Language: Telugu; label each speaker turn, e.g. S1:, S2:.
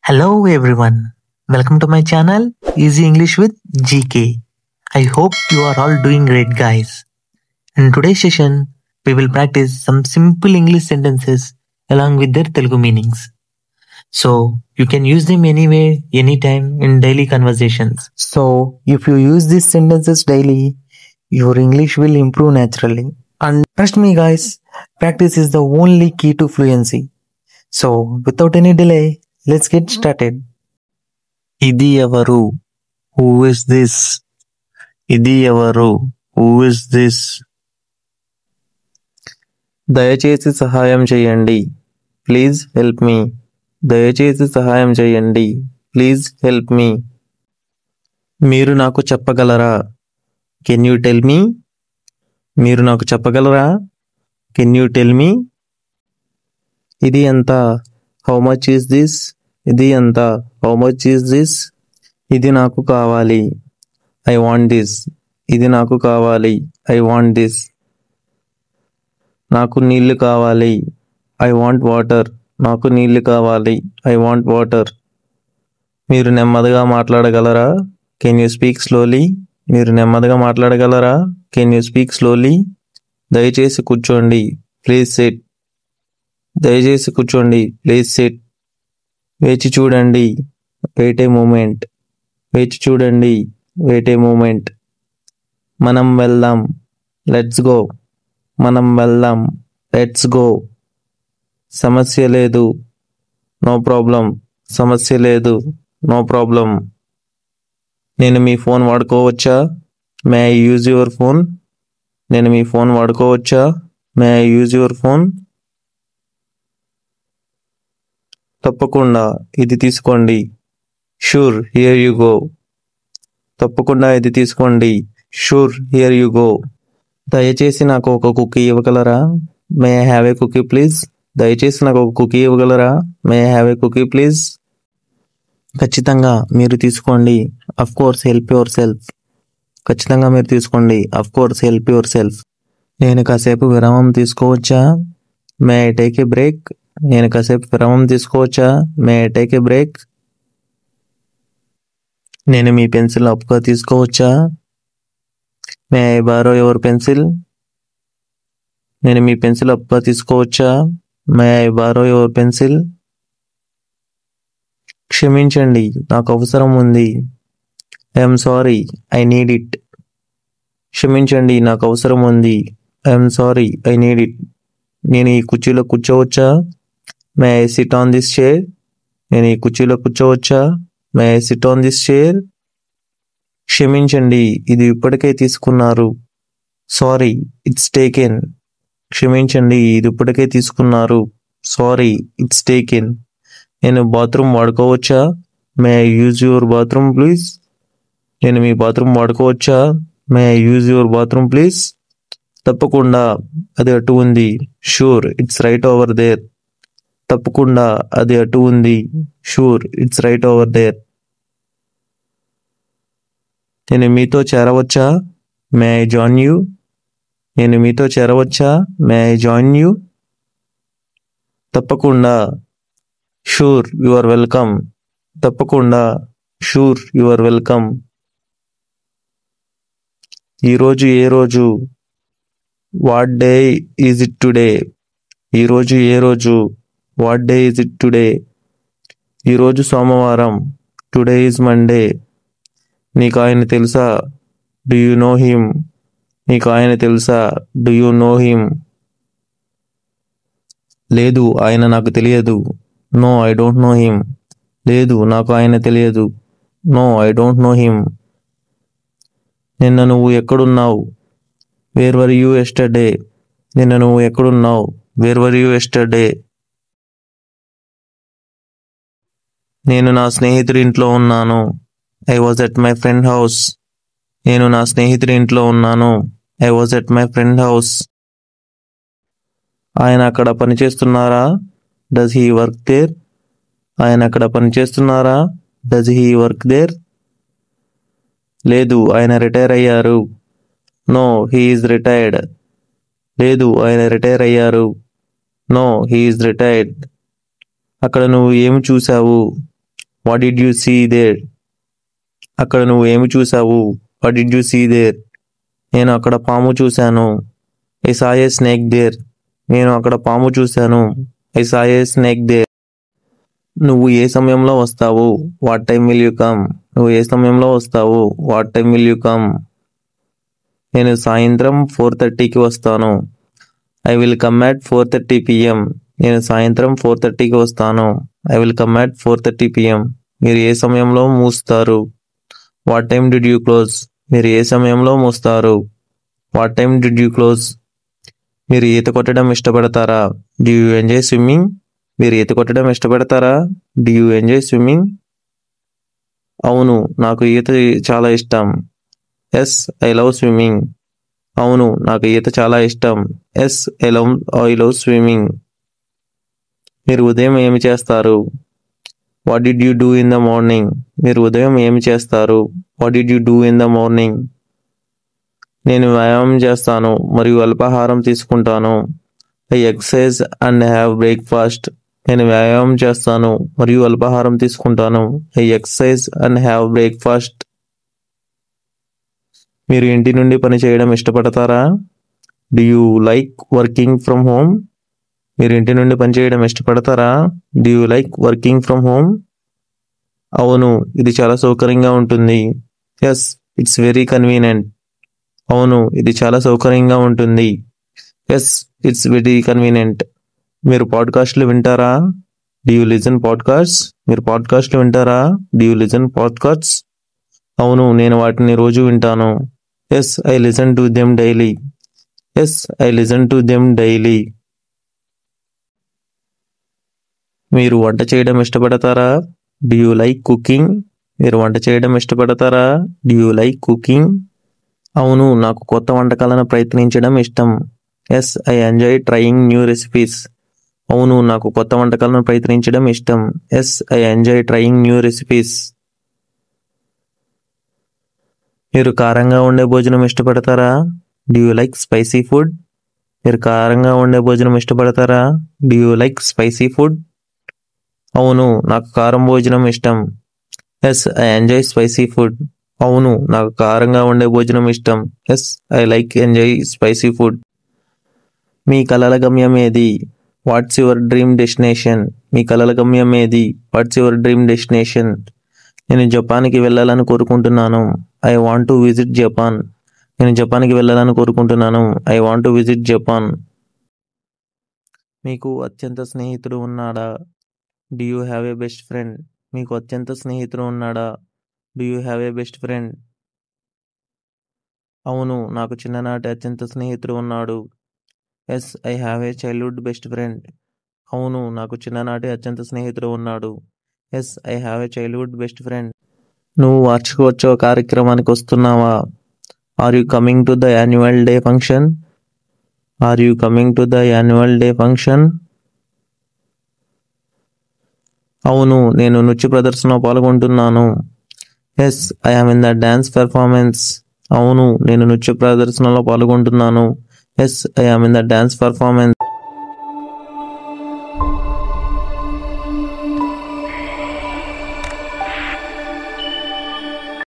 S1: Hello everyone, welcome to my channel Easy English with GK. I hope you are all doing great, guys. In today's session, we will practice some simple English sentences along with their Telugu meanings. So you can use them anywhere, anytime in daily conversations. So if you use these sentences daily, your English will improve naturally. And trust me, guys, practice is the only key to fluency. So without any delay, let's get started. ఇది ఎవరు? Who is this? ఇది ఎవరు? Who is this? దయచేసి సహాయం చేయండి. Please help me. దయచేసి సహాయం చేయండి. Please help me. మీరు నాకు చెప్పగలరా? Can you tell me? మీరు నాకు చెప్పగలరా? Can you tell me? ఇది ఎంత? How much is this? ఇది ఎంత? How much is this? ఇది నాకు కావాలి. I want this. ఇది నాకు కావాలి. I want this. నాకు నీళ్లు కావాలి. I want water. నాకు నీళ్లు కావాలి. I want water. మీరు నెమ్మదిగా మాట్లాడగలరా? Can you speak slowly? మీరు నెమ్మదిగా మాట్లాడగలరా? Can you speak slowly? దయచేసి కూర్చోండి. Please sit. దయచేసి కూర్చోండి. Please sit. వేచి చూడండి. Wait a moment. వేచి చూడండి. Wait a moment. మనం వెళ్దాం. Let's go. మనం వెళ్దాం. Let's go. సమస్య లేదు. No problem. సమస్య లేదు. No problem. నేను మీ ఫోన్ వాడుకోవచ్చా? May I use your phone? నేను మీ ఫోన్ వాడుకోవచ్చా? May I use your phone? తప్పకుండా ఇది తీసుకోండి. Sure, here you go. తప్పకుండా ఇది తీసుకోండి. Sure, here you go. దయచేసి నాకు ఒక కుకీ ఇవ్వగలరా? May I have a cookie please? దయచేసి నాకు ఒక కుకీ ఇవ్వగలరా? May I have a cookie please? ఖచ్చితంగా మీరు తీసుకోండి. Of course, help yourself. ఖచ్చితంగా మీరు తీసుకోండి. Of course, help yourself. నేను కాసేపు విరామం తీసుకోవచ్చా? May I take a break? నేను కాసేపు విరామం తీసుకోవచ్చా? May I take a break? నేను మీ పెన్సిల్ అప్పుగా తీసుకోవచ్చా? May I borrow your pencil? నేను మీ పెన్సిల్ అప్పుగా తీసుకోవచ్చా? May I borrow your pencil? క్షమించండి, నాకు అవసరం ఉంది. I'm sorry, I need it. క్షమించండి, నాకు అవసరం ఉంది. I'm sorry, I need it. నేను ఈ కుర్చీలో కూర్చోవచ్చా? May I sit on this chair? నేను ఈ కుర్చీలో కూర్చోవచ్చా? May I sit on this chair? క్షమించండి, ఇది ఇప్పటికే తీసుకున్నారు. Sorry, it's taken. క్షమించండి, ఇది ఇప్పటికే తీసుకున్నారు. Sorry, it's taken. నేను బాత్రూమ్ వాడుకోవచ్చా? May I use your bathroom please? నేను మీ బాత్రూమ్ వాడుకోవచ్చా? May I use your bathroom please? తప్పకుండా, అది అటు ఉంది. Sure, it's right over there. తప్పకుండా, అది అటు ఉంది. Sure, it's right over there. నేను మీతో చేరవచ్చా? May I join you? నేను మీతో చేరవచ్చా? May I join you? తప్పకుండా. Sure, you are welcome. తప్పకుండా. Sure, you are welcome. ఈరోజు ఏ రోజు? What day is it today? ఈరోజు ఏ రోజు? What day is it today? ఈరోజు సోమవారం. Today is Monday. నీకు ఆయన తెలుసా? Do you know him? నీకు ఆయన తెలుసా? Do you know him? లేదు, ఆయన నాకు తెలియదు. No, I don't know him. లేదు, నాకు ఆయన తెలియదు. No, I don't know him. నిన్న నువ్వు ఎక్కడున్నావు? Where were you yesterday? నిన్న నువ్వు ఎక్కడున్నావు? Where were you yesterday? నేను నా స్నేహితుడి ఇంట్లో ఉన్నాను. I was at my friend house. నేను నా స్నేహితుడి ఇంట్లో ఉన్నాను. I was at my friend house. ఆయన అక్కడ పనిచేస్తున్నారా? Does he work there? ఆయన అక్కడ పనిచేస్తున్నారా? Does he work there? లేదు, ఆయన రిటైర్ అయ్యారు. No, he is retired. లేదు, ఆయన రిటైర్ అయ్యారు. No, he is retired. అక్కడ నువ్వు ఏమి చూశావు? What did you see there? అక్కడ నువ్వు ఏమి చూసావు? What did you see there? నేను అక్కడ పాము చూశాను. I saw a snake there. నేను అక్కడ పాము చూశాను. I saw a snake there. నువ్వు ఏ సమయంలో వస్తావు? What time will you come? నువ్వు ఏ సమయంలో వస్తావు? What time will you come? నేను సాయంత్రం 4:30కి వస్తాను. I will come at 4:30 PM. నేను సాయంత్రం 4:30కి వస్తాను. I will come at 4:30 PM. మీరు ఏ సమయంలో మూస్తారు? What time did you close? మీరు ఏ సమయంలో మూస్తారు? What time did you close? మీరు ఈత కొట్టడం ఇష్టపడతారా? Do you enjoy swimming? మీరు ఈత కొట్టడం ఇష్టపడతారా? Do you enjoy swimming? అవును, నాకు ఈత చాలా ఇష్టం. Yes, I love swimming. అవును, నాకు ఈత చాలా ఇష్టం. Yes, I love swimming. మీరు ఉదయం ఏమి చేస్తారు? What did you do in the morning? మీరు ఉదయం ఏమి చేస్తారు? What did you do in the morning? నేను వ్యాయామం చేస్తాను మరియు అల్పాహారం తీసుకుంటాను. I exercise and have breakfast. నేను వ్యాయామం చేస్తాను మరియు అల్పాహారం తీసుకుంటాను. I exercise and have breakfast. మీరు ఇంటి నుండి పని చేయడం ఇష్టపడతారా? Do you like working from home? మీరు ఇంటి నుండి పని చేయడం ఇష్టపడతారా? Do you like working from home? అవును, ఇది చాలా సౌకర్యంగా ఉంటుంది. Yes, it's very convenient. అవును, ఇది చాలా సౌకర్యంగా ఉంటుంది. Yes, it's very convenient. మీరు పాడ్కాస్ట్లు వింటారా? Do you listen podcast? మీరు పాడ్కాస్ట్లు వింటారా? Do you listen podcasts? అవును, నేను వాటిని రోజు వింటాను. Yes, I listen to them daily. Yes, I listen to them daily. మీరు వంట చేయడం ఇష్టపడతారా? Do you like cooking? మీరు వంట చేయడం ఇష్టపడతారా? Do you like cooking? అవును, నాకు కొత్త వంటకాలను ప్రయత్నించడం ఇష్టం. Yes, I enjoy trying new recipes. అవును, నాకు కొత్త వంటకాలను ప్రయత్నించడం ఇష్టం. Yes, I enjoy trying new recipes. మీరు కారంగా ఉండే భోజనం ఇష్టపడతారా? Do you like spicy food? మీరు కారంగా ఉండే భోజనం ఇష్టపడతారా? Do you like spicy food? అవును, నాకు కారం భోజనం ఇష్టం. Yes, I enjoy spicy food. అవును, నాకు కారంగా ఉండే భోజనం ఇష్టం. Yes, I like enjoy spicy food. మీ కలల గమ్యం ఏది? What's your dream destination? మీ కలల గమ్యం ఏది? What's your dream destination? నేను జపాన్కి వెళ్ళాలని కోరుకుంటున్నాను. I want to visit Japan. నేను జపాన్కి వెళ్ళాలని కోరుకుంటున్నాను. I want to visit Japan. మీకు అత్యంత స్నేహితుడు ఉన్నాడా? Do you have a best friend? మీకు అత్యంత స్నేహితుడు ఉన్నాడా? Do you have a best friend? అవును, నాకు చిన్ననాటి అత్యంత స్నేహితుడు ఉన్నాడు. Yes, I have a childhood best friend. అవును, నాకు చిన్ననాటి అత్యంత స్నేహితుడు ఉన్నాడు. Yes, I have a childhood best friend. నువ్వు వార్షికోత్సవ కార్యక్రమానికి వస్తున్నావా? Are you coming to the annual day function? Are you coming to the annual day function? అవును, నేను నృత్య ప్రదర్శనలో పాల్గొంటున్నాను. Yes, I am in the dance performance. అవును, నేను నృత్య ప్రదర్శనలో పాల్గొంటున్నాను. Yes, I am in the dance performance.